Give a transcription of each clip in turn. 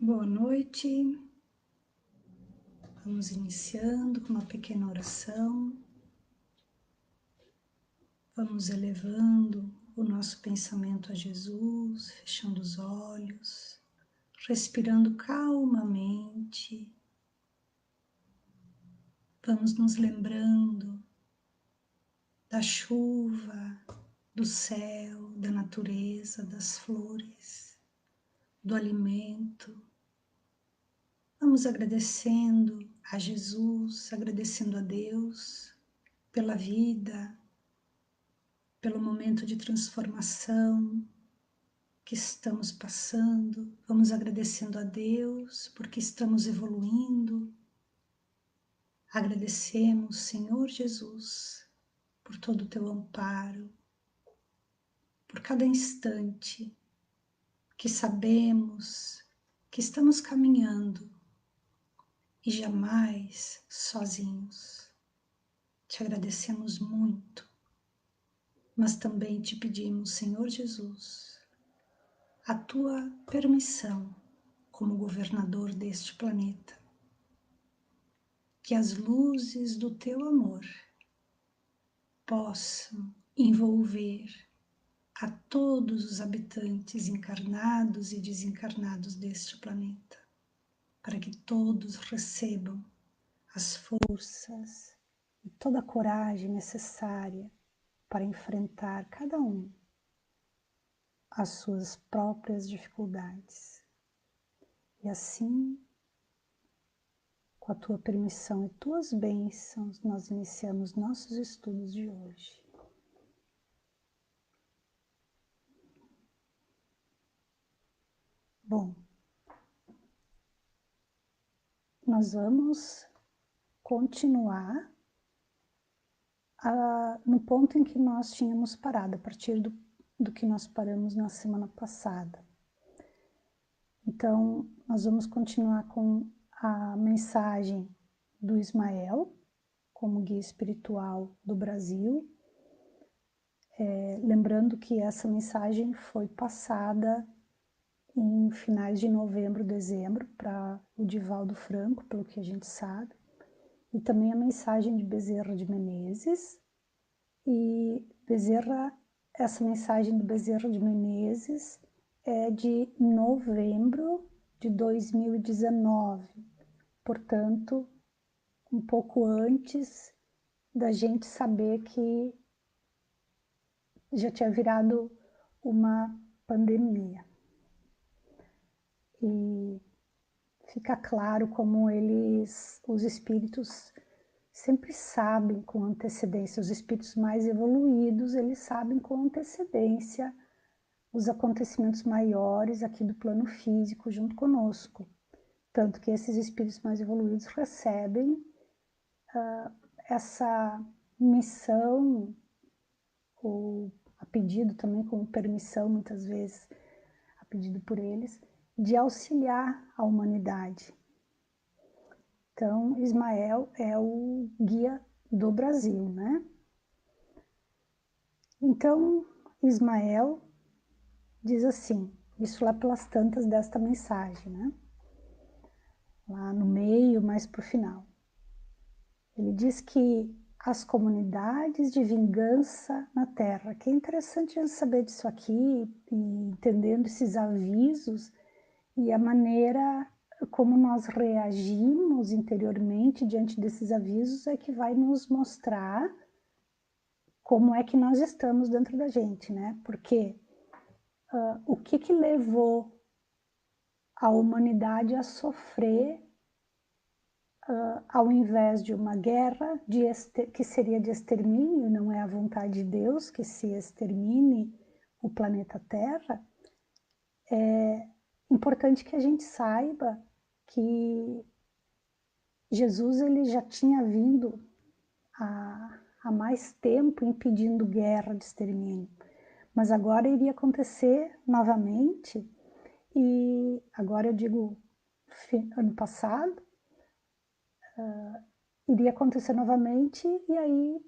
Boa noite, vamos iniciando com uma pequena oração, vamos elevando o nosso pensamento a Jesus, fechando os olhos, respirando calmamente, vamos nos lembrando da chuva, do céu, da natureza, das flores, do alimento. Vamos agradecendo a Jesus, agradecendo a Deus pela vida, pelo momento de transformação que estamos passando. Vamos agradecendo a Deus porque estamos evoluindo. Agradecemos, Senhor Jesus, por todo o teu amparo, por cada instante que sabemos que estamos caminhando e jamais sozinhos. Te agradecemos muito, mas também te pedimos, Senhor Jesus, a tua permissão como governador deste planeta, que as luzes do teu amor possam envolver a todos os habitantes encarnados e desencarnados deste planeta, para que todos recebam as forças e toda a coragem necessária para enfrentar cada um as suas próprias dificuldades. E assim, com a tua permissão e tuas bênçãos, nós iniciamos nossos estudos de hoje. Bom, nós vamos continuar no ponto em que nós tínhamos parado, a partir do que nós paramos na semana passada. Então, nós vamos continuar com a mensagem do Ismael, como guia espiritual do Brasil. Lembrando que essa mensagem foi passada em finais de novembro, dezembro, para o Divaldo Franco, pelo que a gente sabe, e também a mensagem de Bezerra de Menezes. E essa mensagem do Bezerra de Menezes é de novembro de 2019, portanto, um pouco antes da gente saber que já tinha virado uma pandemia. E fica claro como os espíritos sempre sabem com antecedência, os espíritos mais evoluídos, eles sabem com antecedência os acontecimentos maiores aqui do plano físico junto conosco. Tanto que esses espíritos mais evoluídos recebem essa missão, ou a pedido também, como permissão muitas vezes, a pedido por eles, de auxiliar a humanidade. Então, Ismael é o guia do Brasil, né? Então, Ismael diz assim, isso lá pelas tantas desta mensagem, né? Lá no meio, mais para o final. Ele diz que as comunidades de vingança na Terra, que é interessante saber disso aqui, e entendendo esses avisos e a maneira como nós reagimos interiormente diante desses avisos é que vai nos mostrar como é que nós estamos dentro da gente, né? Porque o que levou a humanidade a sofrer ao invés de uma guerra que seria de extermínio, não é a vontade de Deus que se extermine o planeta Terra, é importante que a gente saiba que Jesus ele já tinha vindo há mais tempo impedindo guerra de extermínio, mas agora iria acontecer novamente, e agora eu digo ano passado, iria acontecer novamente, e aí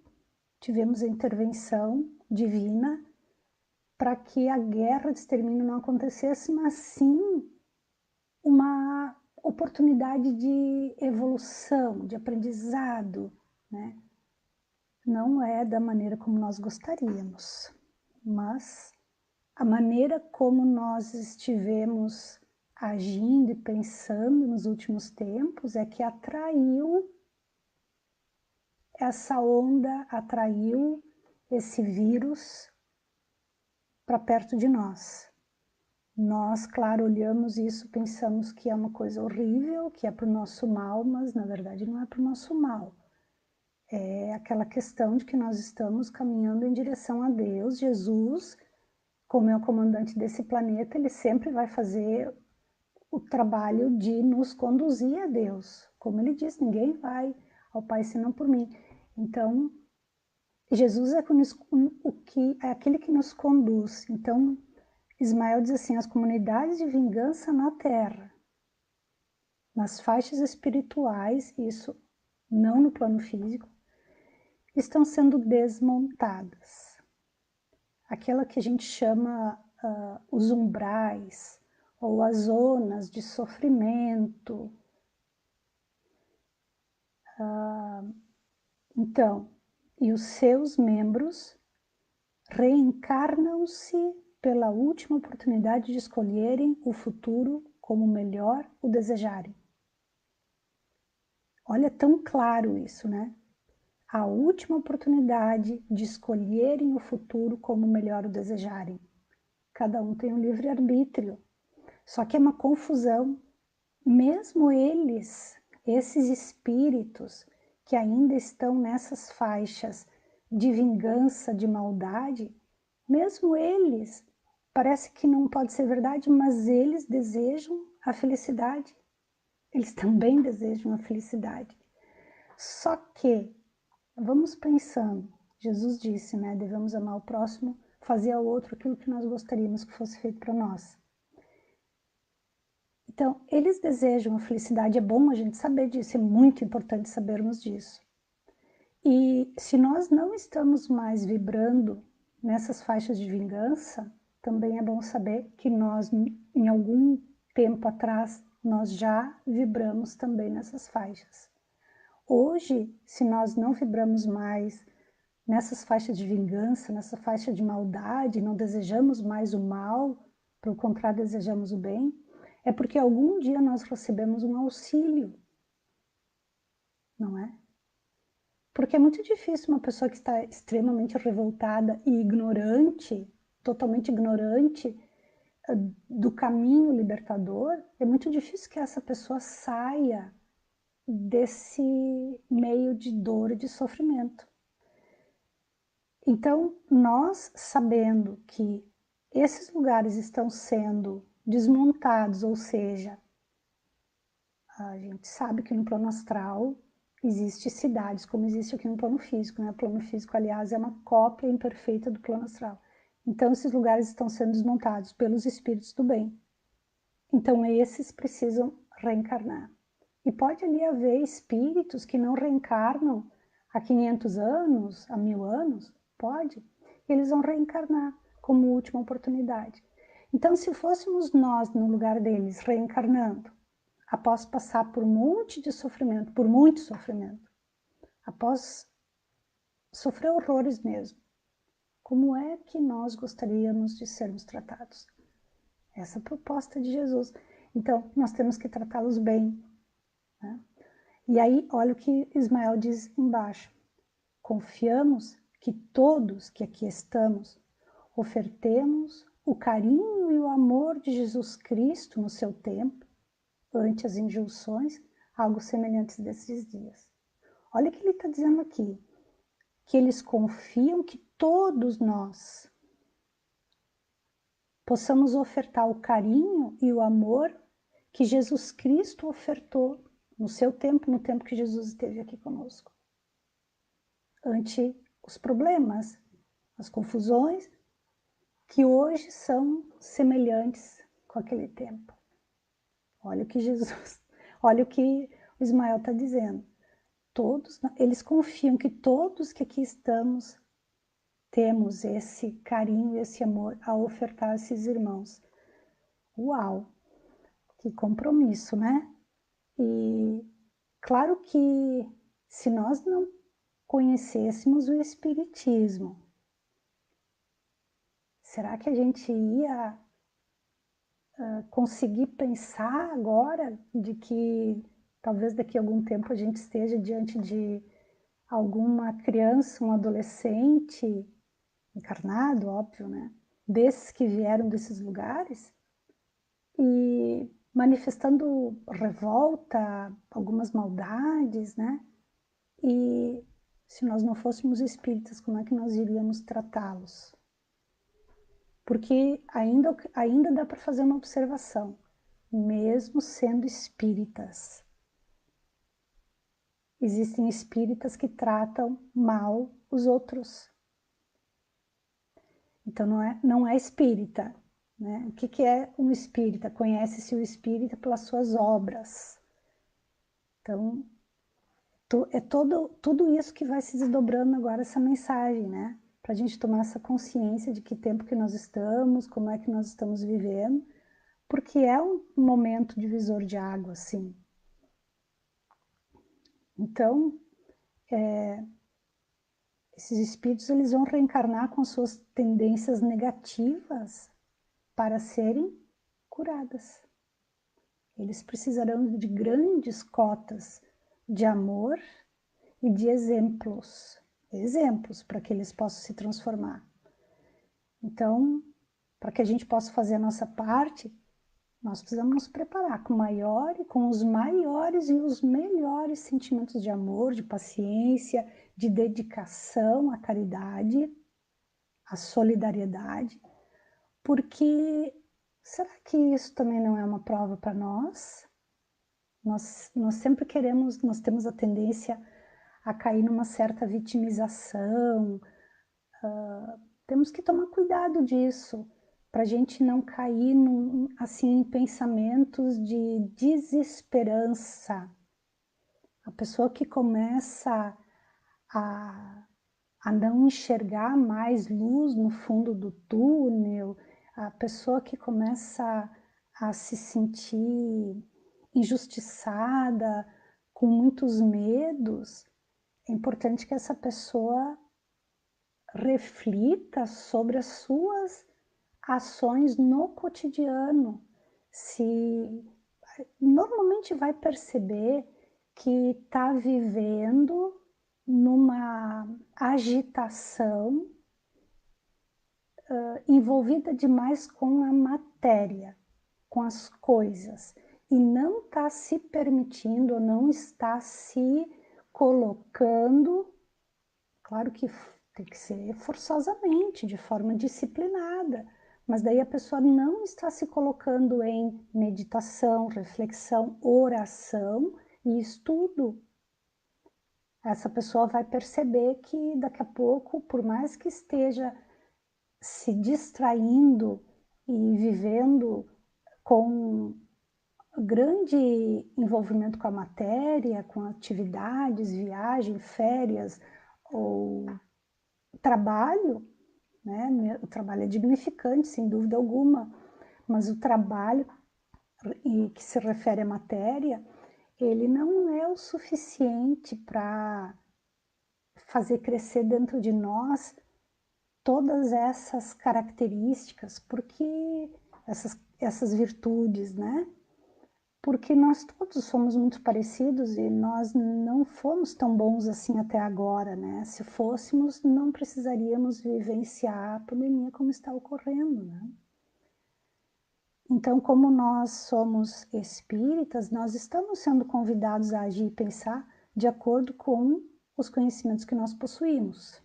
tivemos a intervenção divina para que a guerra de extermínio não acontecesse, mas sim uma oportunidade de evolução, de aprendizado, né? Não é da maneira como nós gostaríamos, mas a maneira como nós estivemos agindo e pensando nos últimos tempos é que atraiu essa onda, atraiu esse vírus para perto de nós. Nós, claro, olhamos isso, pensamos que é uma coisa horrível, que é para o nosso mal, mas na verdade não é para o nosso mal. É aquela questão de que nós estamos caminhando em direção a Deus. Jesus, como é o comandante desse planeta, ele sempre vai fazer o trabalho de nos conduzir a Deus. Como ele diz, ninguém vai ao Pai senão por mim. Então, Jesus é aquele que nos conduz. Então, Ismael diz assim, as comunidades de vingança na Terra, nas faixas espirituais, isso não no plano físico, estão sendo desmontadas. Aquela que a gente chama os umbrais, ou as zonas de sofrimento. Então, e os seus membros reencarnam-se pela última oportunidade de escolherem o futuro como melhor o desejarem. Olha, tão claro isso, né? A última oportunidade de escolherem o futuro como melhor o desejarem. Cada um tem um livre-arbítrio. Só que é uma confusão. Mesmo eles, esses espíritos que ainda estão nessas faixas de vingança, de maldade, mesmo eles, parece que não pode ser verdade, mas eles desejam a felicidade. Eles também desejam a felicidade. Só que, vamos pensando, Jesus disse, né, devemos amar o próximo, fazer ao outro aquilo que nós gostaríamos que fosse feito para nós. Então, eles desejam a felicidade, é bom a gente saber disso, é muito importante sabermos disso. E se nós não estamos mais vibrando nessas faixas de vingança, também é bom saber que nós, em algum tempo atrás, nós já vibramos também nessas faixas. Hoje, se nós não vibramos mais nessas faixas de vingança, nessa faixa de maldade, não desejamos mais o mal, pelo contrário, desejamos o bem, é porque algum dia nós recebemos um auxílio, não é? Porque é muito difícil uma pessoa que está extremamente revoltada e ignorante, totalmente ignorante do caminho libertador, é muito difícil que essa pessoa saia desse meio de dor e de sofrimento. Então, nós sabendo que esses lugares estão sendo desmontados, ou seja, a gente sabe que no plano astral existem cidades, como existe aqui no plano físico, né? O plano físico, aliás, é uma cópia imperfeita do plano astral. Então, esses lugares estão sendo desmontados pelos espíritos do bem. Então, esses precisam reencarnar. E pode ali haver espíritos que não reencarnam há 500 anos, há 1000 anos, pode. Eles vão reencarnar como última oportunidade. Então, se fôssemos nós no lugar deles, reencarnando, após passar por um monte de sofrimento, por muito sofrimento, após sofrer horrores mesmo, como é que nós gostaríamos de sermos tratados? Essa é a proposta de Jesus. Então, nós temos que tratá-los bem, né? E aí, olha o que Ismael diz embaixo. Confiamos que todos que aqui estamos ofertemos o carinho e o amor de Jesus Cristo no seu tempo, ante as injunções, algo semelhantes desses dias. Olha o que ele está dizendo aqui, que eles confiam que todos nós possamos ofertar o carinho e o amor que Jesus Cristo ofertou no seu tempo, no tempo que Jesus esteve aqui conosco, ante os problemas, as confusões, que hoje são semelhantes com aquele tempo. Olha o que Jesus, olha o que o Ismael está dizendo. Todos, eles confiam que todos que aqui estamos temos esse carinho, esse amor a ofertar a esses irmãos. Uau! Que compromisso, né? E claro que se nós não conhecêssemos o Espiritismo, será que a gente ia conseguir pensar agora de que talvez daqui a algum tempo a gente esteja diante de alguma criança, um adolescente, encarnado, óbvio, né? Desses que vieram desses lugares e manifestando revolta, algumas maldades, né? E se nós não fôssemos espíritas, como é que nós iríamos tratá-los? Porque ainda dá para fazer uma observação, mesmo sendo espíritas. Existem espíritas que tratam mal os outros. Então não é espírita. Né? O que é um espírita? Conhece-se o espírita pelas suas obras. Então, é tudo isso que vai se desdobrando agora essa mensagem, né? Para a gente tomar essa consciência de que tempo que nós estamos, como é que nós estamos vivendo, porque é um momento divisor de água, sim. Então, esses espíritos eles vão reencarnar com suas tendências negativas para serem curadas. Eles precisarão de grandes cotas de amor e de exemplos para que eles possam se transformar. Então, para que a gente possa fazer a nossa parte, nós precisamos nos preparar com os maiores e os melhores sentimentos de amor, de paciência, de dedicação à caridade, à solidariedade, porque será que isso também não é uma prova para nós? Nós sempre nós temos a tendência a cair numa certa vitimização. Temos que tomar cuidado disso, para a gente não cair assim, em pensamentos de desesperança. A pessoa que começa a não enxergar mais luz no fundo do túnel, a pessoa que começa a se sentir injustiçada, com muitos medos, é importante que essa pessoa reflita sobre as suas ações no cotidiano. Se normalmente vai perceber que está vivendo numa agitação envolvida demais com a matéria, com as coisas, e não está se permitindo, não está se colocando, claro que tem que ser forçosamente, de forma disciplinada, mas daí a pessoa não está se colocando em meditação, reflexão, oração e estudo. Essa pessoa vai perceber que daqui a pouco, por mais que esteja se distraindo e vivendo com grande envolvimento com a matéria, com atividades, viagem, férias ou trabalho, né? O trabalho é dignificante, sem dúvida alguma, mas o trabalho que se refere à matéria, ele não é o suficiente para fazer crescer dentro de nós todas essas características, porque essas virtudes, né? Porque nós todos somos muito parecidos e nós não fomos tão bons assim até agora, né? Se fôssemos, não precisaríamos vivenciar a pandemia como está ocorrendo, né? Então, como nós somos espíritas, nós estamos sendo convidados a agir e pensar de acordo com os conhecimentos que nós possuímos.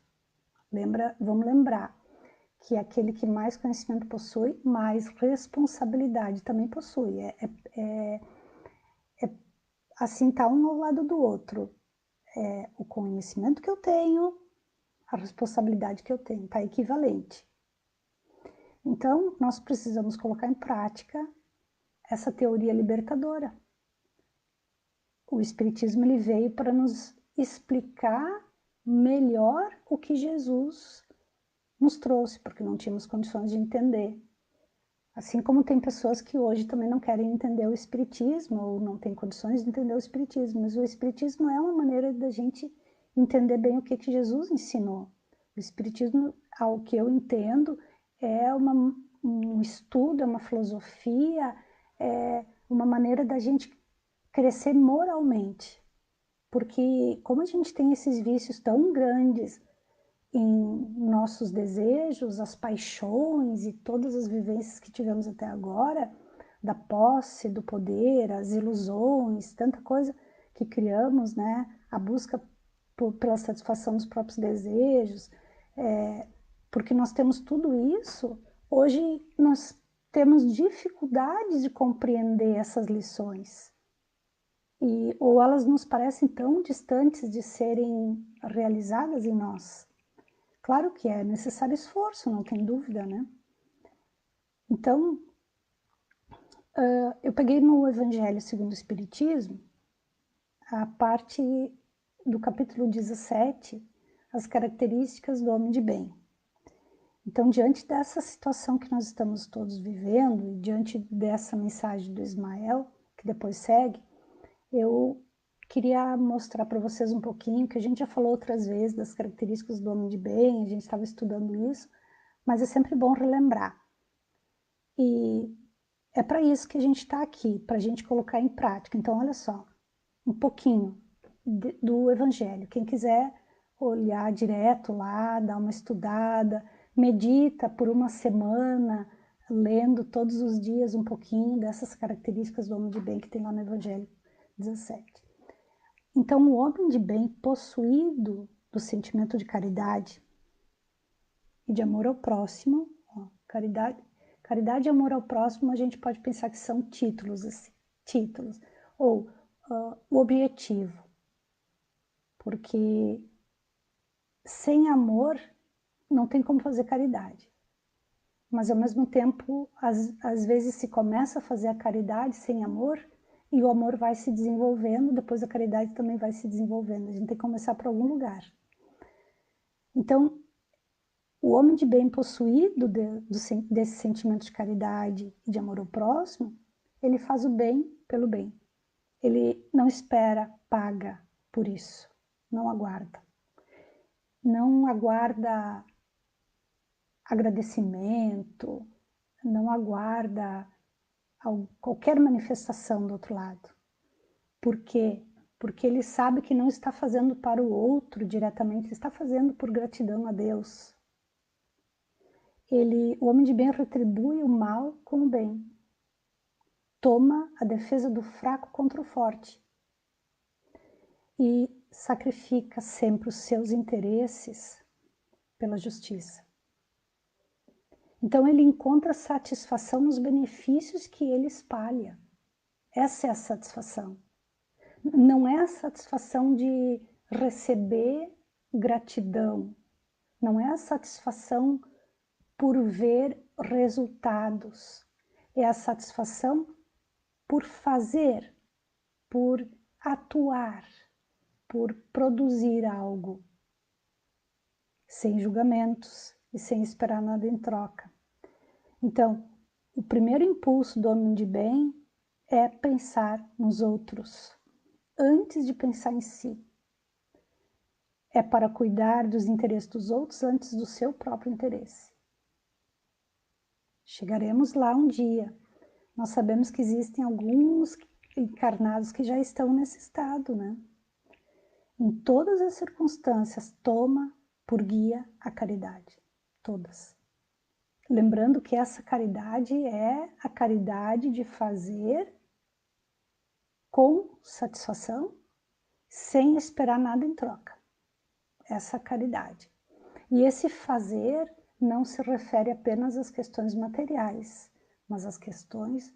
Vamos lembrar que aquele que mais conhecimento possui, mais responsabilidade também possui. Assim, tá um ao lado do outro. O conhecimento que eu tenho, a responsabilidade que eu tenho, tá equivalente. Então, nós precisamos colocar em prática essa teoria libertadora. O Espiritismo ele veio para nos explicar melhor o que Jesus nos trouxe, porque não tínhamos condições de entender. Assim como tem pessoas que hoje também não querem entender o espiritismo ou não têm condições de entender o espiritismo, mas o espiritismo é uma maneira da gente entender bem o que Jesus ensinou. O espiritismo, ao que eu entendo, é um estudo, é uma filosofia, é uma maneira da gente crescer moralmente. Porque como a gente tem esses vícios tão grandes em nossos desejos, as paixões e todas as vivências que tivemos até agora, da posse, do poder, as ilusões, tanta coisa que criamos, né? A busca pela satisfação dos próprios desejos, porque nós temos tudo isso, hoje nós temos dificuldades de compreender essas lições. Ou elas nos parecem tão distantes de serem realizadas em nós. Claro que é necessário esforço, não tem dúvida, né? Então, eu peguei no Evangelho segundo o Espiritismo, a parte do capítulo 17, as características do homem de bem. Então, diante dessa situação que nós estamos todos vivendo, e diante dessa mensagem do Ismael, que depois segue, eu queria mostrar para vocês um pouquinho, que a gente já falou outras vezes das características do homem de bem, a gente estava estudando isso, mas é sempre bom relembrar. E é para isso que a gente está aqui, para a gente colocar em prática. Então, olha só, um pouquinho do Evangelho. Quem quiser olhar direto lá, dar uma estudada, medita por uma semana, lendo todos os dias um pouquinho dessas características do homem de bem que tem lá no Evangelho 17. Então, o homem de bem, possuído do sentimento de caridade e de amor ao próximo, ó, caridade e amor ao próximo, a gente pode pensar que são títulos, assim, títulos, ou o objetivo, porque sem amor não tem como fazer caridade, mas ao mesmo tempo, às vezes se começa a fazer a caridade sem amor, e o amor vai se desenvolvendo, depois a caridade também vai se desenvolvendo, a gente tem que começar por algum lugar. Então, o homem de bem possuído desse sentimento de caridade e de amor ao próximo, ele faz o bem pelo bem. Ele não espera paga por isso, não aguarda. Não aguarda agradecimento, não aguarda qualquer manifestação do outro lado. Por quê? Porque ele sabe que não está fazendo para o outro diretamente, ele está fazendo por gratidão a Deus. O homem de bem retribui o mal com o bem. Toma a defesa do fraco contra o forte. E sacrifica sempre os seus interesses pela justiça. Então ele encontra satisfação nos benefícios que ele espalha. Essa é a satisfação. Não é a satisfação de receber gratidão. Não é a satisfação por ver resultados. É a satisfação por fazer, por atuar, por produzir algo, sem julgamentos e sem esperar nada em troca. Então, o primeiro impulso do homem de bem é pensar nos outros, antes de pensar em si. É para cuidar dos interesses dos outros antes do seu próprio interesse. Chegaremos lá um dia. Nós sabemos que existem alguns encarnados que já estão nesse estado, né? Em todas as circunstâncias, toma por guia a caridade. Todas. Lembrando que essa caridade é a caridade de fazer com satisfação, sem esperar nada em troca. Essa caridade. E esse fazer não se refere apenas às questões materiais, mas às questões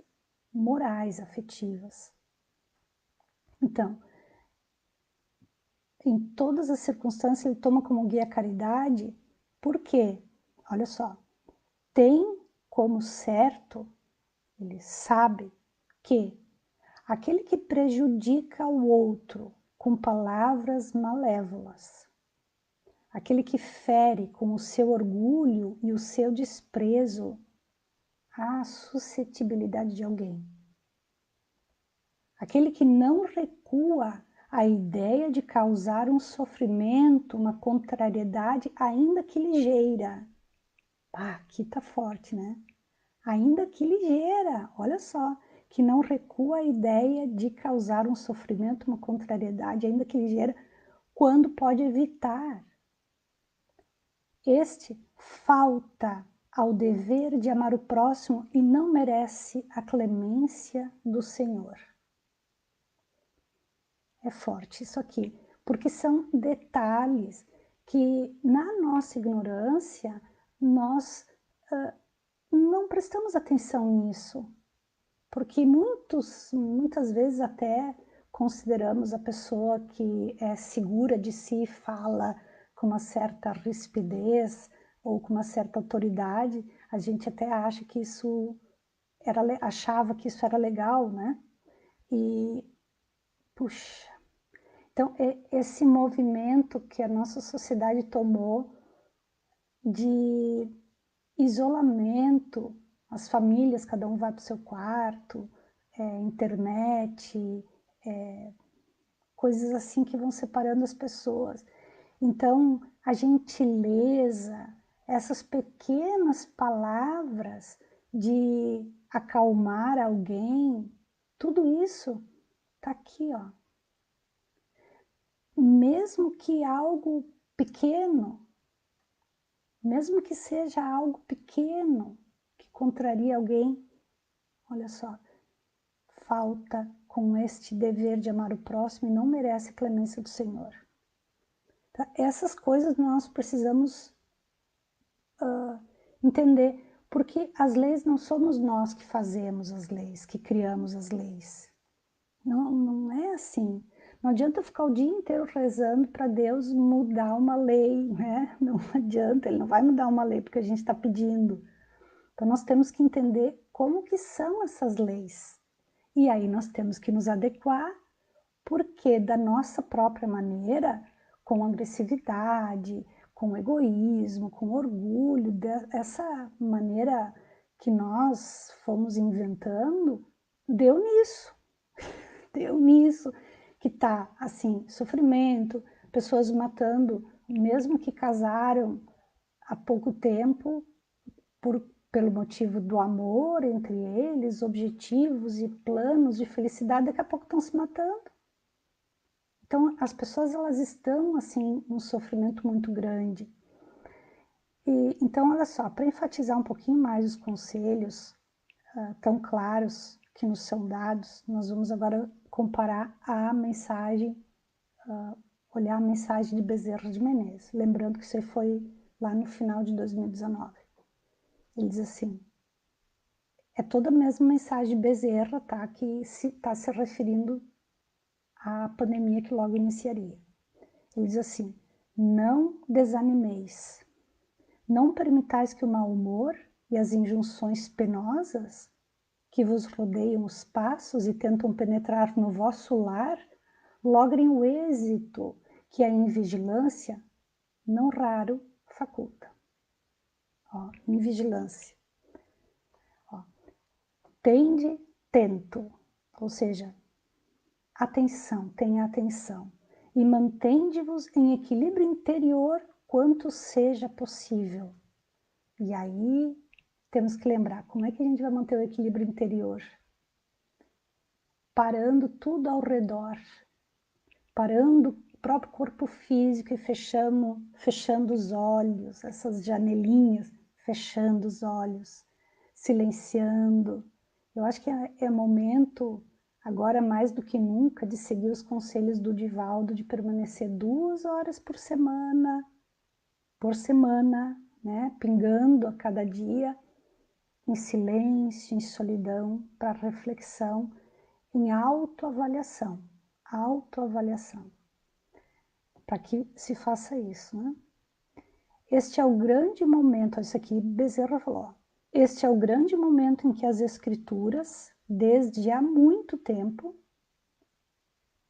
morais, afetivas. Então, em todas as circunstâncias, ele toma como guia a caridade, porque, olha só, tem como certo, ele sabe que aquele que prejudica o outro com palavras malévolas, aquele que fere com o seu orgulho e o seu desprezo à suscetibilidade de alguém. Aquele que não recua à ideia de causar um sofrimento, uma contrariedade, ainda que ligeira. Aqui tá forte, né? Ainda que ligeira, olha só, que não recua à ideia de causar um sofrimento, uma contrariedade, ainda que ligeira, quando pode evitar. Este falta ao dever de amar o próximo e não merece a clemência do Senhor. É forte isso aqui, porque são detalhes que, na nossa ignorância, nós não prestamos atenção nisso, porque muitas vezes até consideramos a pessoa que é segura de si, fala com uma certa rispidez ou com uma certa autoridade, a gente até acha que achava que isso era legal, né? E, puxa, então esse movimento que a nossa sociedade tomou de isolamento, as famílias, cada um vai para o seu quarto, internet, coisas assim que vão separando as pessoas. Então, a gentileza, essas pequenas palavras de acalmar alguém, tudo isso tá aqui, ó. Mesmo que algo pequeno, mesmo que seja algo pequeno que contraria alguém, olha só, falta com este dever de amar o próximo e não merece a clemência do Senhor. Tá? Essas coisas nós precisamos entender, porque as leis não somos nós que fazemos as leis, que criamos as leis. Não é assim. Não adianta ficar o dia inteiro rezando para Deus mudar uma lei, né? Não adianta, Ele não vai mudar uma lei porque a gente está pedindo. Então nós temos que entender como que são essas leis. E aí nós temos que nos adequar, porque da nossa própria maneira, com agressividade, com egoísmo, com orgulho, dessa maneira que nós fomos inventando, deu nisso. Deu nisso, que tá assim, sofrimento, pessoas matando, mesmo que casaram há pouco tempo, pelo motivo do amor entre eles, objetivos e planos de felicidade, daqui a pouco estão se matando. Então, as pessoas, elas estão, assim, num sofrimento muito grande. Então, olha só, para enfatizar um pouquinho mais os conselhos tão claros que nos são dados, nós vamos agora comparar a mensagem, olhar a mensagem de Bezerra de Menezes. Lembrando que isso aí foi lá no final de 2019. Ele diz assim, é toda a mesma mensagem de Bezerra, tá? Que está se referindo à pandemia que logo iniciaria. Ele diz assim, não desanimeis, não permitais que o mau humor e as injunções penosas que vos rodeiam os passos e tentam penetrar no vosso lar logrem o êxito que a invigilância, não raro, faculta. Ó, invigilância. Ó, tende, tento, ou seja, atenção, tenha atenção, e mantende-vos em equilíbrio interior quanto seja possível. E aí temos que lembrar, como é que a gente vai manter o equilíbrio interior? Parando tudo ao redor, parando o próprio corpo físico e fechando os olhos, essas janelinhas, fechando os olhos, silenciando. Eu acho que é momento, agora mais do que nunca, de seguir os conselhos do Divaldo, de permanecer 2 horas por semana, né, pingando a cada dia, em silêncio, em solidão, para reflexão, em autoavaliação, para que se faça isso, né? Este é o grande momento, isso aqui Bezerra falou, este é o grande momento em que as escrituras, desde há muito tempo,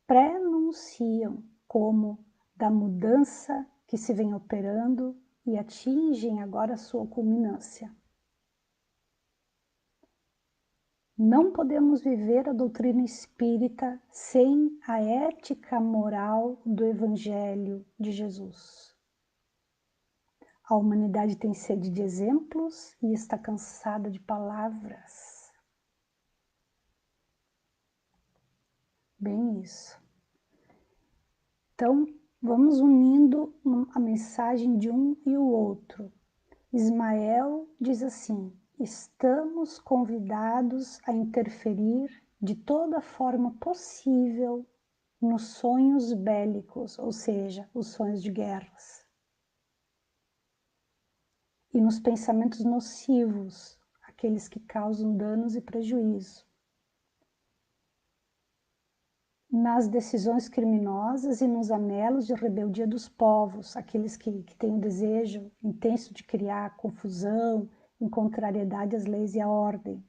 prenunciam como da mudança que se vem operando e atingem agora a sua culminância. Não podemos viver a doutrina espírita sem a ética moral do Evangelho de Jesus. A humanidade tem sede de exemplos e está cansada de palavras. Bem isso. Então, vamos unindo a mensagem de um e o outro. Ismael diz assim: estamos convidados a interferir de toda forma possível nos sonhos bélicos, ou seja, os sonhos de guerras, e nos pensamentos nocivos, aqueles que causam danos e prejuízo, nas decisões criminosas e nos anelos de rebeldia dos povos, aqueles que têm o desejo intenso de criar confusão, em contrariedade às leis e à ordem,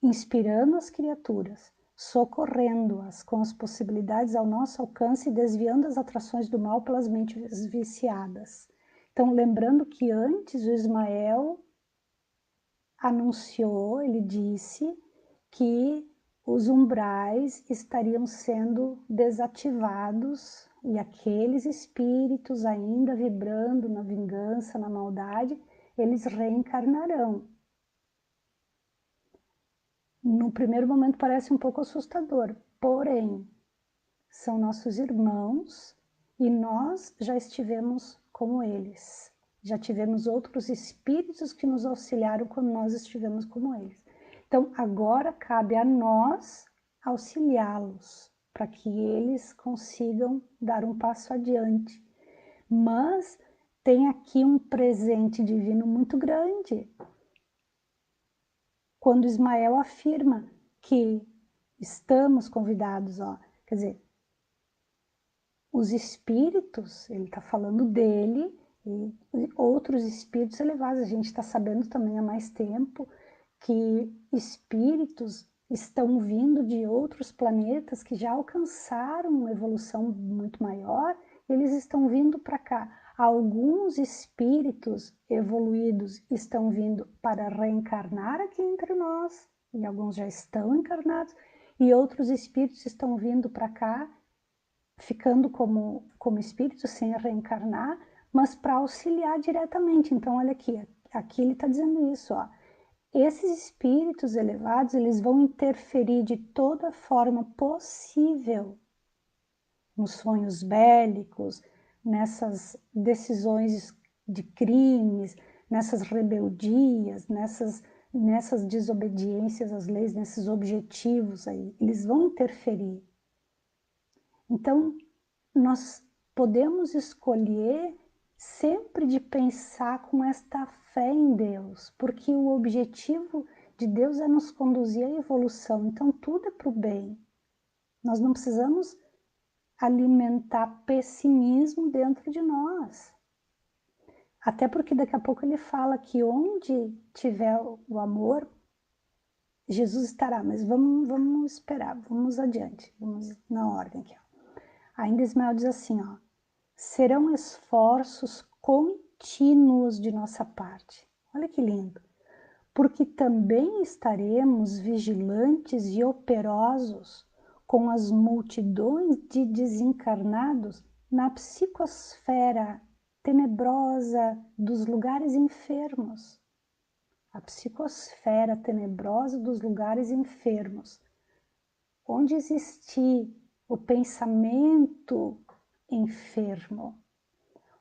inspirando as criaturas, socorrendo-as com as possibilidades ao nosso alcance e desviando as atrações do mal pelas mentes viciadas. Então, lembrando que antes o Ismael anunciou, ele disse que os umbrais estariam sendo desativados e aqueles espíritos ainda vibrando na vingança, na maldade, eles reencarnarão. No primeiro momento parece um pouco assustador, porém, são nossos irmãos e nós já estivemos como eles. Já tivemos outros espíritos que nos auxiliaram quando nós estivemos como eles. Então, agora cabe a nós auxiliá-los, para que eles consigam dar um passo adiante. Mas tem aqui um presente divino muito grande. Quando Ismael afirma que estamos convidados, quer dizer, os espíritos, ele está falando dele, e outros espíritos elevados. A gente está sabendo também há mais tempo que espíritos estão vindo de outros planetas que já alcançaram uma evolução muito maior, eles estão vindo para cá. Alguns espíritos evoluídos estão vindo para reencarnar aqui entre nós, e alguns já estão encarnados, e outros espíritos estão vindo para cá, ficando como espírito sem reencarnar, mas para auxiliar diretamente. Então, olha aqui ele está dizendo isso, esses espíritos elevados, eles vão interferir de toda forma possível nos sonhos bélicos, nessas decisões de crimes, nessas rebeldias, nessas desobediências às leis, nesses objetivos aí, eles vão interferir. Então, nós podemos escolher sempre de pensar com esta fé em Deus, porque o objetivo de Deus é nos conduzir à evolução, então tudo é para o bem. Nós não precisamos alimentar pessimismo dentro de nós. Até porque daqui a pouco ele fala que onde tiver o amor, Jesus estará, mas vamos esperar, vamos adiante, vamos na ordem aqui. Ainda Ismael diz assim, serão esforços contínuos de nossa parte. Olha que lindo. Porque também estaremos vigilantes e operosos com as multidões de desencarnados na psicosfera tenebrosa dos lugares enfermos. A psicosfera tenebrosa dos lugares enfermos. Onde existir o pensamento enfermo,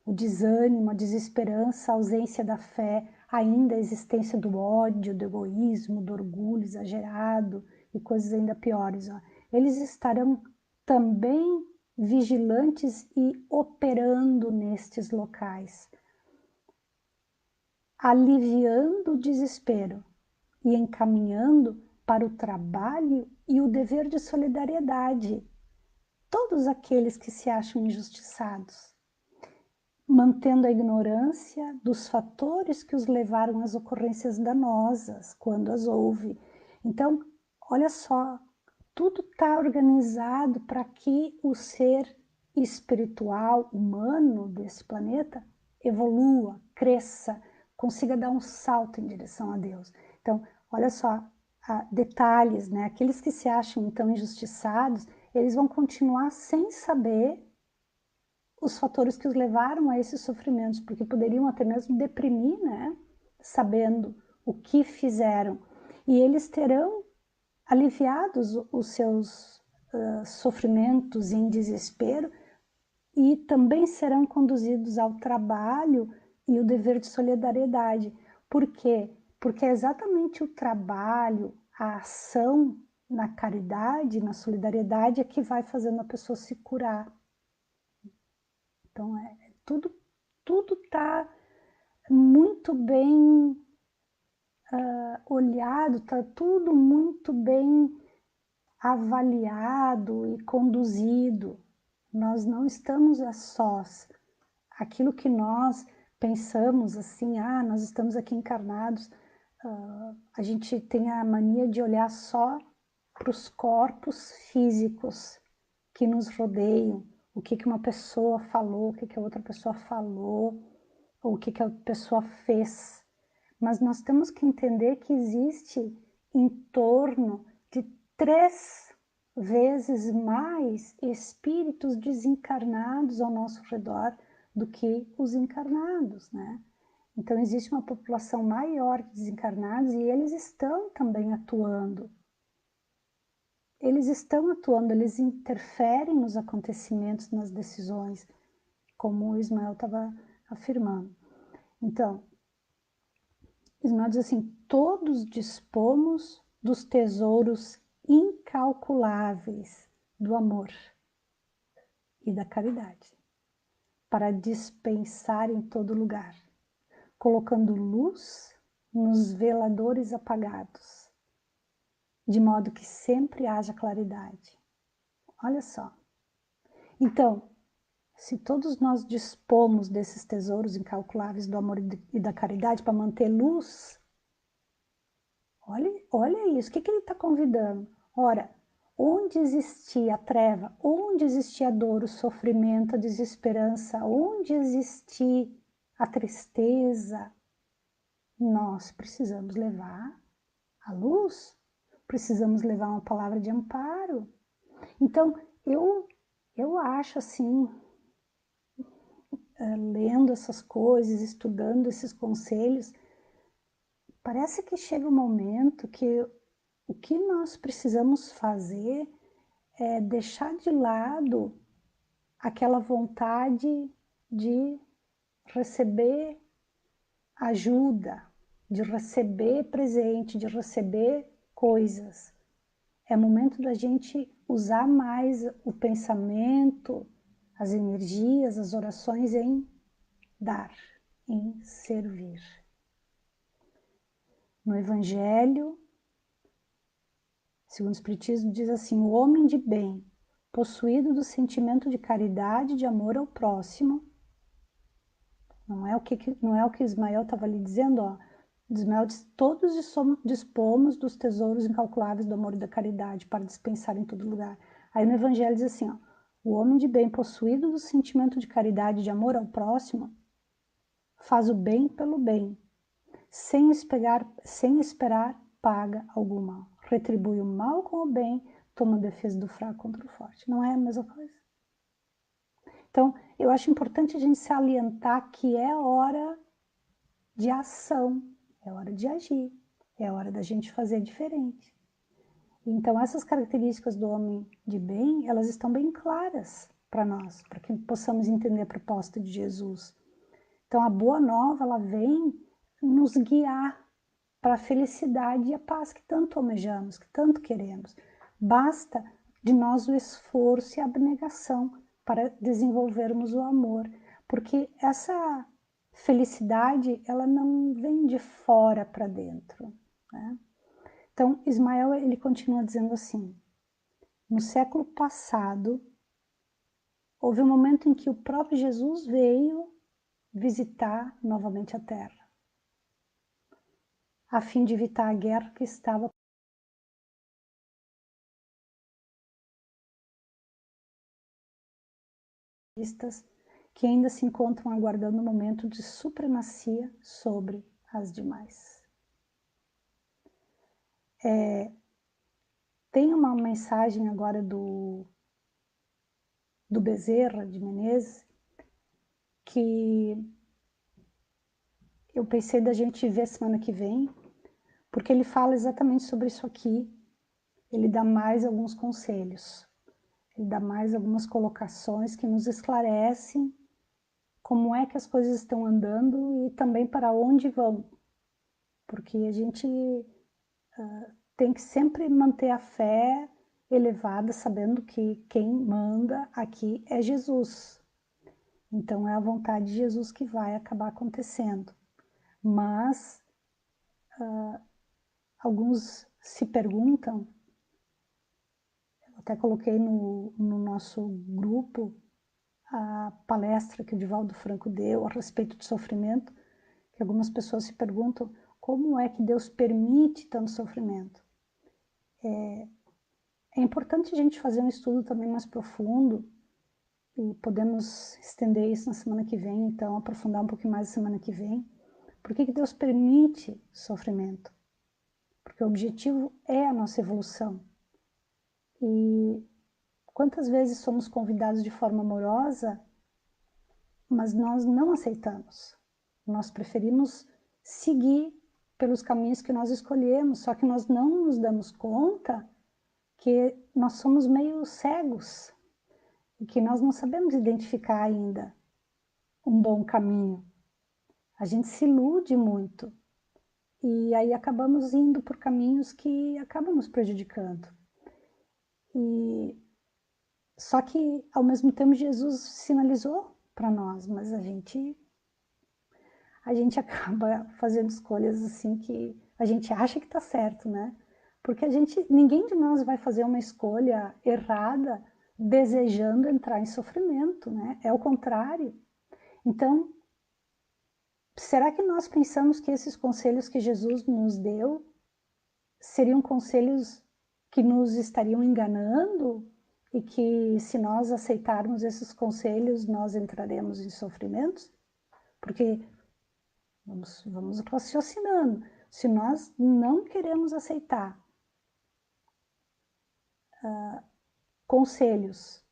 o desânimo, a desesperança, a ausência da fé, ainda a existência do ódio, do egoísmo, do orgulho exagerado e coisas ainda piores. Eles estarão também vigilantes e operando nestes locais, aliviando o desespero e encaminhando para o trabalho e o dever de solidariedade todos aqueles que se acham injustiçados, mantendo a ignorância dos fatores que os levaram às ocorrências danosas, quando as houve. Então, olha só, tudo está organizado para que o ser espiritual, humano desse planeta evolua, cresça, consiga dar um salto em direção a Deus. Então, olha só, detalhes, né? Aqueles que se acham então injustiçados, eles vão continuar sem saber os fatores que os levaram a esses sofrimentos, porque poderiam até mesmo deprimir, né? Sabendo o que fizeram. E eles terão aliviados os seus sofrimentos em desespero e também serão conduzidos ao trabalho e o dever de solidariedade. Por quê? Porque é exatamente o trabalho, a ação na caridade, na solidariedade, é que vai fazendo a pessoa se curar. Então, tudo está muito bem olhado, está tudo muito bem avaliado e conduzido. Nós não estamos a sós. Aquilo que nós pensamos assim, nós estamos aqui encarnados, a gente tem a mania de olhar só para os corpos físicos que nos rodeiam, o que uma pessoa falou, o que a outra pessoa falou, ou o que a pessoa fez. Mas nós temos que entender que existe em torno de 3 vezes mais espíritos desencarnados ao nosso redor do que os encarnados, né? Então existe uma população maior de desencarnados e eles estão também atuando. Eles estão atuando, eles interferem nos acontecimentos, nas decisões, como o Ismael estava afirmando. Então, Ismael diz assim, todos dispomos dos tesouros incalculáveis do amor e da caridade, para dispensar em todo lugar, colocando luz nos veladores apagados, de modo que sempre haja claridade. Olha só. Então, se todos nós dispomos desses tesouros incalculáveis do amor e da caridade para manter luz, olha isso, o que ele está convidando? Ora, onde existia a treva, onde existia a dor, o sofrimento, a desesperança, onde existia a tristeza, nós precisamos levar a luz, precisamos levar uma palavra de amparo. Então, eu acho assim, lendo essas coisas, estudando esses conselhos, parece que chega um momento que o que nós precisamos fazer é deixar de lado aquela vontade de receber ajuda, de receber presente, de receber coisas. É momento da gente usar mais o pensamento, as energias, as orações em dar, em servir. No Evangelho, segundo o Espiritismo, diz assim, o homem de bem, possuído do sentimento de caridade e de amor ao próximo, não é o que Ismael estava ali dizendo, ó. Ismael diz, todos dispomos dos tesouros incalculáveis do amor e da caridade para dispensar em todo lugar. Aí no Evangelho diz assim, ó, o homem de bem, possuído do sentimento de caridade e de amor ao próximo, faz o bem pelo bem, sem esperar paga alguma. Retribui o mal com o bem, toma defesa do fraco contra o forte. Não é a mesma coisa? Então, eu acho importante a gente se alientar que é hora de ação, é hora de agir, é hora da gente fazer diferente. Então, essas características do homem de bem, elas estão bem claras para nós, para que possamos entender a proposta de Jesus. Então, a boa nova, ela vem nos guiar para a felicidade e a paz que tanto almejamos, que tanto queremos. Basta de nós o esforço e a abnegação para desenvolvermos o amor, porque essa felicidade, ela não vem de fora para dentro, né? Então, Ismael, ele continua dizendo assim, no século passado, houve um momento em que o próprio Jesus veio visitar novamente a Terra, a fim de evitar a guerra que estava que ainda se encontram aguardando o momento de supremacia sobre as demais. Tem uma mensagem agora do Bezerra de Menezes, que eu pensei da gente ver semana que vem, porque ele fala exatamente sobre isso aqui. Ele dá mais alguns conselhos, ele dá mais algumas colocações que nos esclarecem como é que as coisas estão andando e também para onde vão. Porque a gente tem que sempre manter a fé elevada, sabendo que quem manda aqui é Jesus. Então é a vontade de Jesus que vai acabar acontecendo. Mas alguns se perguntam, eu até coloquei no nosso grupo a palestra que o Divaldo Franco deu a respeito do sofrimento, que algumas pessoas se perguntam como é que Deus permite tanto sofrimento. É importante a gente fazer um estudo também mais profundo, e podemos estender isso na semana que vem, então aprofundar um pouquinho mais na semana que vem. Por que Deus permite sofrimento? Porque o objetivo é a nossa evolução. E quantas vezes somos convidados de forma amorosa, mas nós não aceitamos. Nós preferimos seguir pelos caminhos que nós escolhemos, só que nós não nos damos conta que nós somos meio cegos e que nós não sabemos identificar ainda um bom caminho. A gente se ilude muito e aí acabamos indo por caminhos que acabam nos prejudicando. E só que, ao mesmo tempo, Jesus sinalizou para nós, mas a gente acaba fazendo escolhas assim que a gente acha que está certo, né? Porque ninguém de nós vai fazer uma escolha errada desejando entrar em sofrimento, né? É o contrário. Então, será que nós pensamos que esses conselhos que Jesus nos deu seriam conselhos que nos estariam enganando e que, se nós aceitarmos esses conselhos, nós entraremos em sofrimentos? Porque vamos raciocinando. Se nós não queremos aceitar conselhos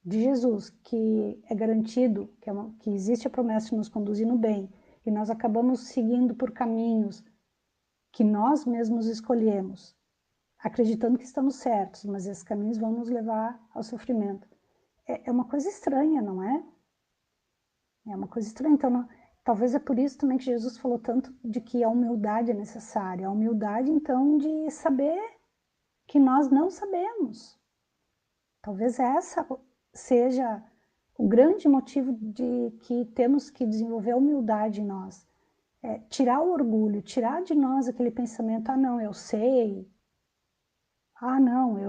de Jesus, que é garantido, que existe a promessa de nos conduzir no bem, e nós acabamos seguindo por caminhos que nós mesmos escolhemos, acreditando que estamos certos, mas esses caminhos vão nos levar ao sofrimento. É uma coisa estranha, não é? É uma coisa estranha. Então, talvez é por isso também que Jesus falou tanto de que a humildade é necessária. A humildade, então, de saber que nós não sabemos. Talvez essa seja o grande motivo de que temos que desenvolver a humildade em nós. É tirar o orgulho, tirar de nós aquele pensamento, ah, não, eu sei, ah, não,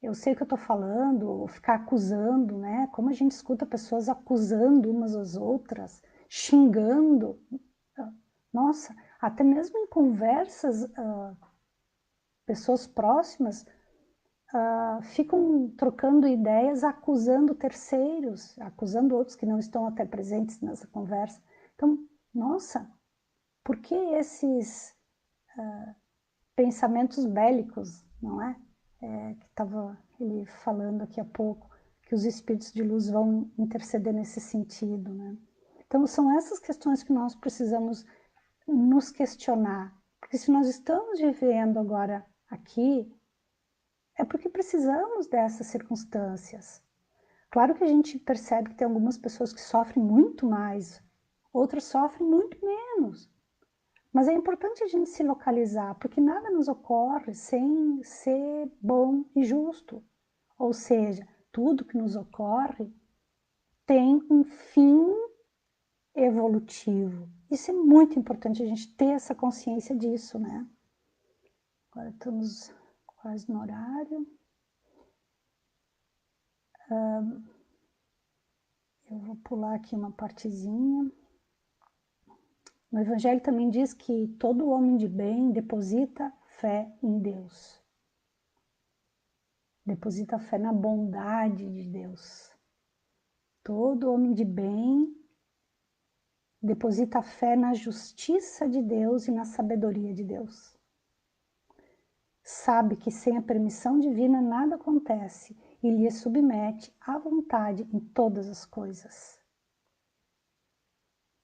eu sei o que eu estou falando, ou ficar acusando, né? Como a gente escuta pessoas acusando umas às outras, xingando. Nossa, até mesmo em conversas, pessoas próximas ficam trocando ideias, acusando terceiros, acusando outros que não estão até presentes nessa conversa. Então, nossa, por que esses pensamentos bélicos, não é? Que estava ele falando aqui há pouco, que os espíritos de luz vão interceder nesse sentido, né? Então, são essas questões que nós precisamos nos questionar, porque se nós estamos vivendo agora aqui, é porque precisamos dessas circunstâncias. Claro que a gente percebe que tem algumas pessoas que sofrem muito mais, outras sofrem muito menos. Mas é importante a gente se localizar, porque nada nos ocorre sem ser bom e justo. Ou seja, tudo que nos ocorre tem um fim evolutivo. Isso é muito importante a gente ter essa consciência disso, né? Agora estamos quase no horário. Eu vou pular aqui uma partezinha. No Evangelho também diz que todo homem de bem deposita fé em Deus. Deposita fé na bondade de Deus. Todo homem de bem deposita fé na justiça de Deus e na sabedoria de Deus. sabe que sem a permissão divina nada acontece e lhe submete à vontade em todas as coisas.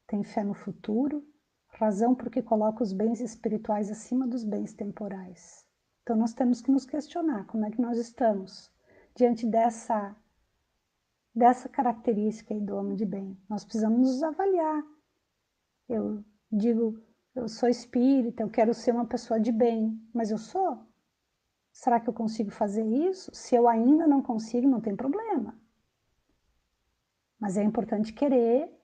Tem fé no futuro, razão porque coloca os bens espirituais acima dos bens temporais. Então nós temos que nos questionar como é que nós estamos diante dessa característica aí do homem de bem. Nós precisamos nos avaliar. Eu digo, eu sou espírita, eu quero ser uma pessoa de bem, mas eu sou? Será que eu consigo fazer isso? Se eu ainda não consigo, não tem problema. Mas é importante querer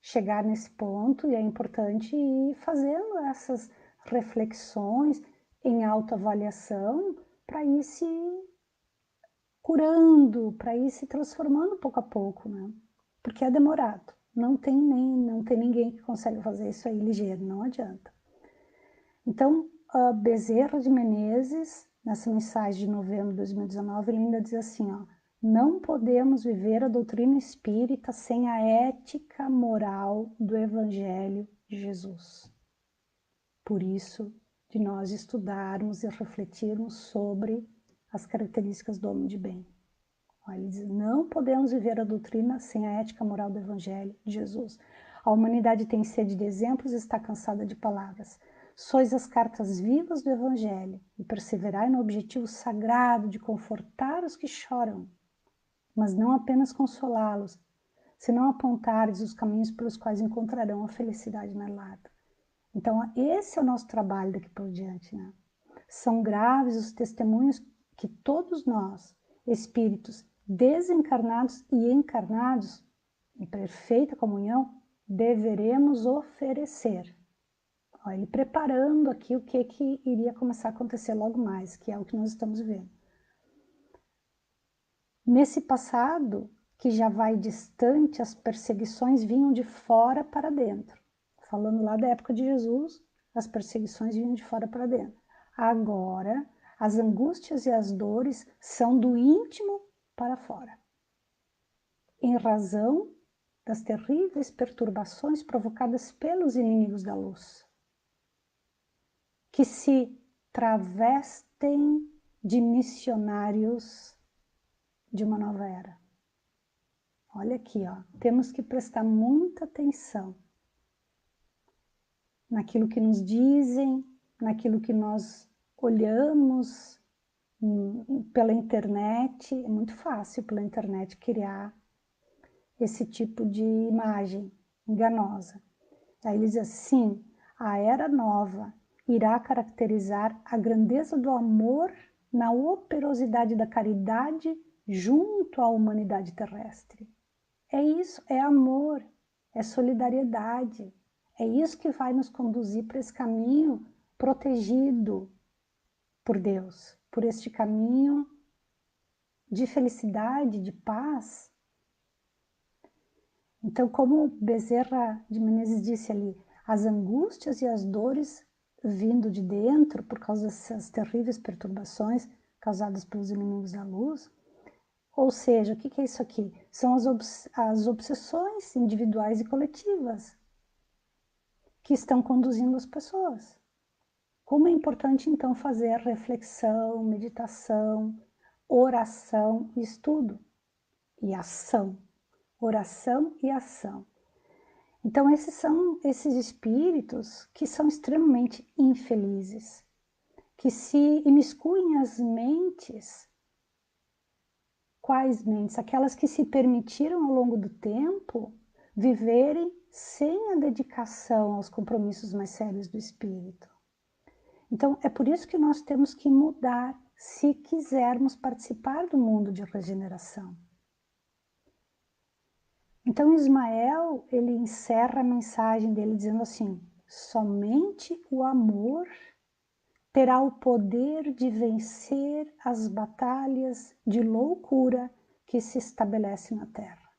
chegar nesse ponto e é importante ir fazendo essas reflexões em autoavaliação para ir se curando, para ir se transformando pouco a pouco, né? Porque é demorado. Não tem ninguém que consegue fazer isso aí ligeiro, não adianta. Então, Bezerra de Menezes, nessa mensagem de novembro de 2019, ele ainda diz assim, ó, não podemos viver a doutrina espírita sem a ética moral do Evangelho de Jesus. Por isso, de nós estudarmos e refletirmos sobre as características do homem de bem. Ele diz, não podemos viver a doutrina sem a ética moral do Evangelho de Jesus. A humanidade tem sede de exemplos e está cansada de palavras. Sois as cartas vivas do Evangelho e perseverai no objetivo sagrado de confortar os que choram, mas não apenas consolá-los, senão apontar-lhes os caminhos pelos quais encontrarão a felicidade na lata. Então, esse é o nosso trabalho daqui por diante, né? São graves os testemunhos que todos nós, espíritos desencarnados e encarnados, em perfeita comunhão, deveremos oferecer. Olha, ele preparando aqui o que iria começar a acontecer logo mais, que é o que nós estamos vendo. Nesse passado, que já vai distante, as perseguições vinham de fora para dentro. Falando lá da época de Jesus, as perseguições vinham de fora para dentro. Agora, as angústias e as dores são do íntimo para fora, em razão das terríveis perturbações provocadas pelos inimigos da luz, que se travestem de missionários de uma nova era. Olha aqui, ó, temos que prestar muita atenção naquilo que nos dizem, naquilo que nós olhamos pela internet. É muito fácil pela internet criar esse tipo de imagem enganosa. Aí ele diz assim, a era nova irá caracterizar a grandeza do amor na operosidade da caridade junto à humanidade terrestre. É isso, é amor, é solidariedade. É isso que vai nos conduzir para esse caminho protegido por Deus, por este caminho de felicidade, de paz. Então, como Bezerra de Menezes disse ali, as angústias e as dores vindo de dentro por causa dessas terríveis perturbações causadas pelos inimigos da luz, ou seja, o que é isso aqui? São as obsessões individuais e coletivas que estão conduzindo as pessoas. Como é importante, então, fazer reflexão, meditação, oração e estudo. E ação. Oração e ação. Então, esses são esses espíritos que são extremamente infelizes, que se imiscuem as mentes. Quais mentes? Aquelas que se permitiram ao longo do tempo viverem sem a dedicação aos compromissos mais sérios do espírito. Então, é por isso que nós temos que mudar se quisermos participar do mundo de regeneração. Então, Ismael, ele encerra a mensagem dele dizendo assim, somente o amor terá o poder de vencer as batalhas de loucura que se estabelece na Terra.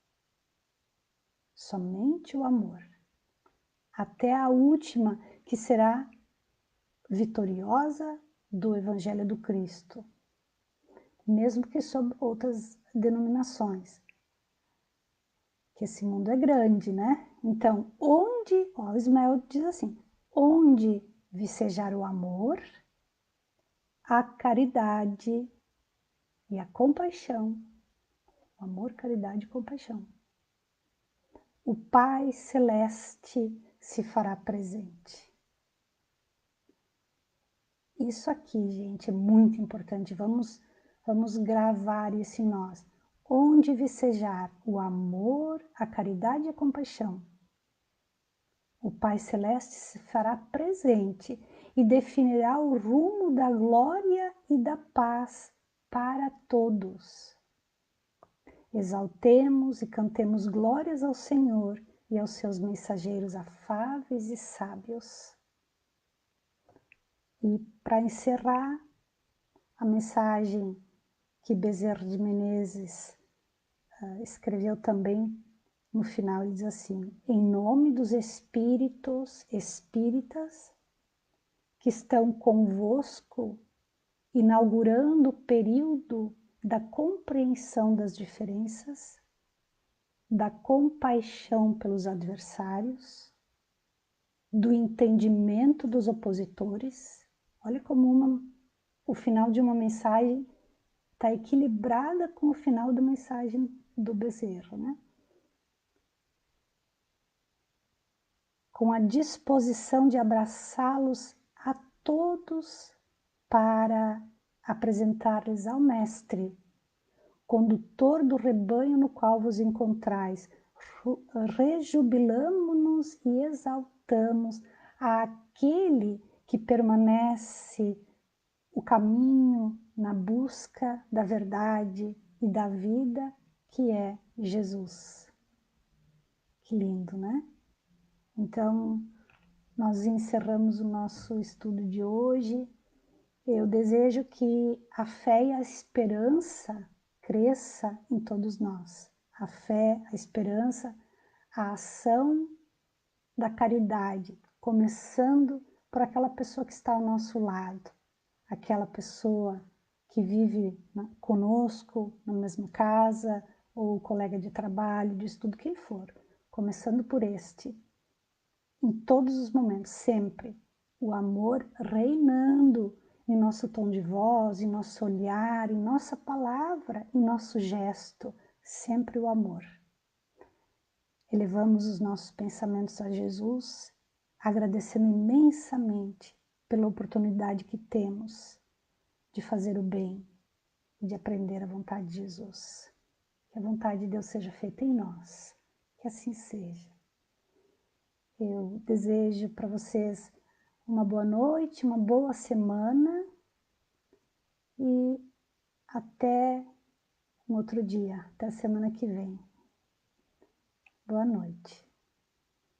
Somente o amor. Até a última, que será vitoriosa do Evangelho do Cristo, mesmo que sob outras denominações. Que esse mundo é grande, né? Então, o Ismael diz assim, onde vicejar o amor, a caridade e a compaixão. O amor, caridade e compaixão. O Pai Celeste se fará presente. Isso aqui, gente, é muito importante. Vamos gravar isso em nós. Onde vicejar o amor, a caridade e a compaixão, o Pai Celeste se fará presente e definirá o rumo da glória e da paz para todos. Exaltemos e cantemos glórias ao Senhor e aos seus mensageiros afáveis e sábios. E para encerrar, a mensagem que Bezerra de Menezes escreveu também, no final ele diz assim: em nome dos espíritos espíritas que estão convosco, inaugurando o período da compreensão das diferenças, da compaixão pelos adversários, do entendimento dos opositores. Olha como o final de uma mensagem está equilibrada com o final da mensagem do Bezerra, né? Com a disposição de abraçá-los a todos para apresentar-lhes ao Mestre, condutor do rebanho no qual vos encontrais. Rejubilamo-nos e exaltamos àquele que permanece o caminho na busca da verdade e da vida, que é Jesus. Que lindo, né? Então, nós encerramos o nosso estudo de hoje. Eu desejo que a fé e a esperança cresça em todos nós. A fé, a esperança, a ação da caridade, começando por aquela pessoa que está ao nosso lado, aquela pessoa que vive conosco na mesma casa, ou colega de trabalho, de estudo, quem for, começando por este. Em todos os momentos, sempre, o amor reinando em nosso tom de voz, em nosso olhar, em nossa palavra, em nosso gesto, sempre o amor. Elevamos os nossos pensamentos a Jesus, agradecendo imensamente pela oportunidade que temos de fazer o bem e de aprender a vontade de Jesus. Que a vontade de Deus seja feita em nós, que assim seja. Eu desejo para vocês uma boa noite, uma boa semana e até um outro dia, até a semana que vem. Boa noite.